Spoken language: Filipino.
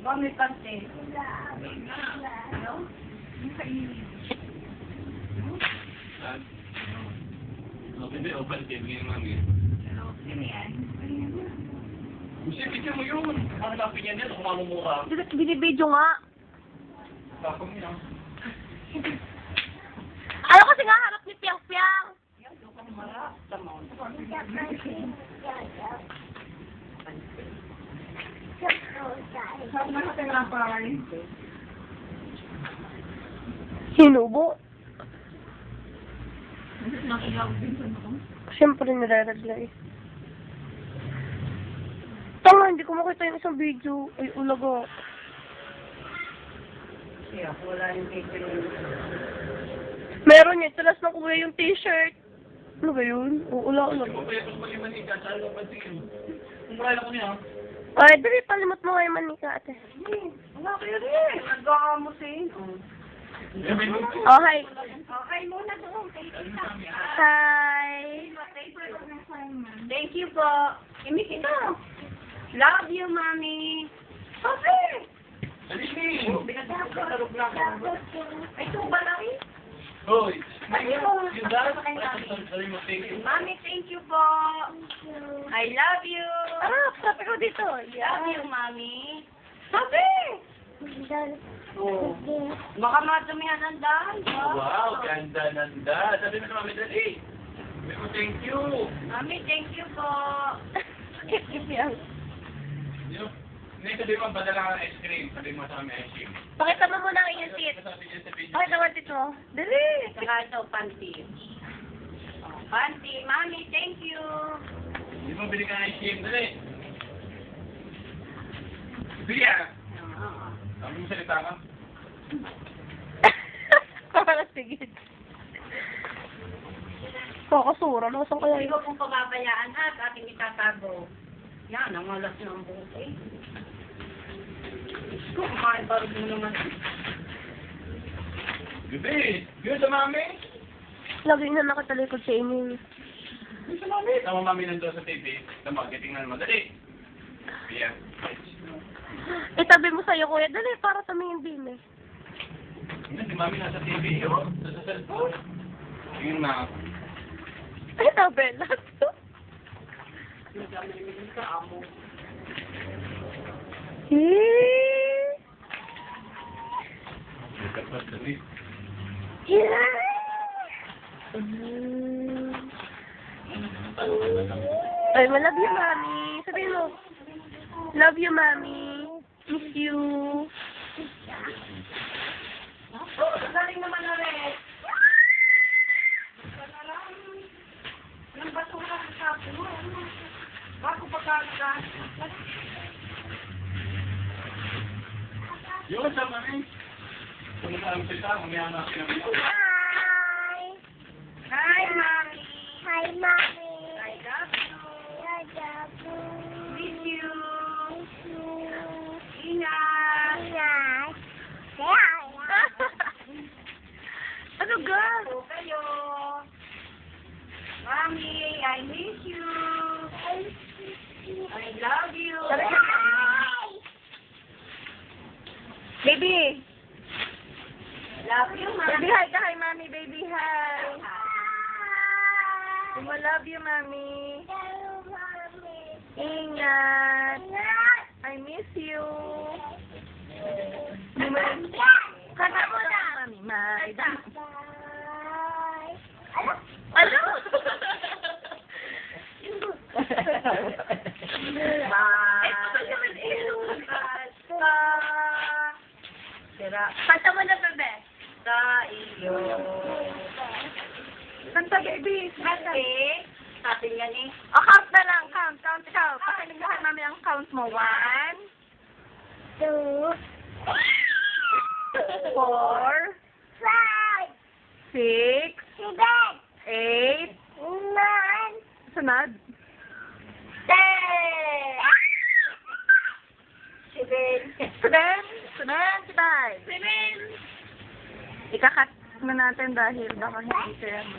Ba, may pante. Hindi, open game yun, mami. Gusto picture mo yun. Hanapin yan yan, kung mamumura. Binibidyo nga. Tapos niya. Ano kasi nga harap ni Piang Piang? Sinubo. Siyempre nire-reglay. Tanga, hindi ko makita yung isang video. Ay, ulaga. Kaya, wala yung picture yun. Meron yun. Talas ng kuya yung t-shirt. Ano ba yun? Ula-ula. Kung pwede pa yung manika, saan lang pansin. Kung kaya ko niya. Ay, dali, palimot mo nga yung manika, ate. Wala kayo rin. Nag-aamusin. Oh, hi. Okay, muna doon. Hi. Thank you po. Imik ito. Love you, Mami. Okay. Alin Binagkakarog na ako. Ay, ito ba lang eh? Hoy! Ayun. Yung dahil sabi mo, thank you. Mami, thank you po. I love you. Sabi ko dito. Love you, Mami. Sabi! Oh. Baka madumihan ang dahil. Wow, ganda, nanda. Sabi mo sa mami, dali. Sabi mo, thank you. Mami, thank you po. Hindi, sabi mo, badala ka ng ice cream. Sabi mo sa mami, ice cream. Pakita mo muna ang iyong seat. Sabi niya sa video. Pakita mo dito. Dali. Saka ito, panty. Oh, panty. Mami, thank you. Hindi mo bili ka ng ice cream, dali. Bili ah. Sabi mo salita ka. Para sige. Kakasura. Nasaan kaya Hindi yun? ko pong pababayaan ha at ating itatago. Yan, ang malas na ang buhok eh. Kung kumain parang mo naman. Gabi! Yun sa mami! Lagi na nakatalikod sa inyo. Yun sa mami! Tama mami nandun sa TV. Tama, titingnan mo. Dali! Yan. Itabi mo sa'yo, kuya. Dali, para tumingin din eh. Yun, si mami nasa TV. Oh, sa cellphone. Tingin na. Ay, tabela. Nagkamalimin ka amo. Dapat dali. Ay, love you, mami. Sabihin mo. Love you, mami. Miss you. Oh, galing naman na rin. Yung basura sa sapo mo. Bago pagkakita. Yun sa mami. Kung saan sila, mamaya na pinamili. Hi. Hi, Mami. Hi, mami. I love you. Miss you. Ingat. Ano, girl? Po kayo. Mami, I miss you. I love you. Baby. Love you, Baby, Mami. hi ka. Hi, mami. Baby, hi. I love you, mami. Ingat. I miss you. Kata mo na. Mami, maida. Ano? Kanta mo na, bebe. Sa iyo. Kanta, baby. Kanta. Sa atin yan eh. O, count na lang. Count. Pakinig lahat namin ang count mo. 1, 2, 4, 6, 8, 9, sunod. 7, Ikakat na natin dahil baka hindi siya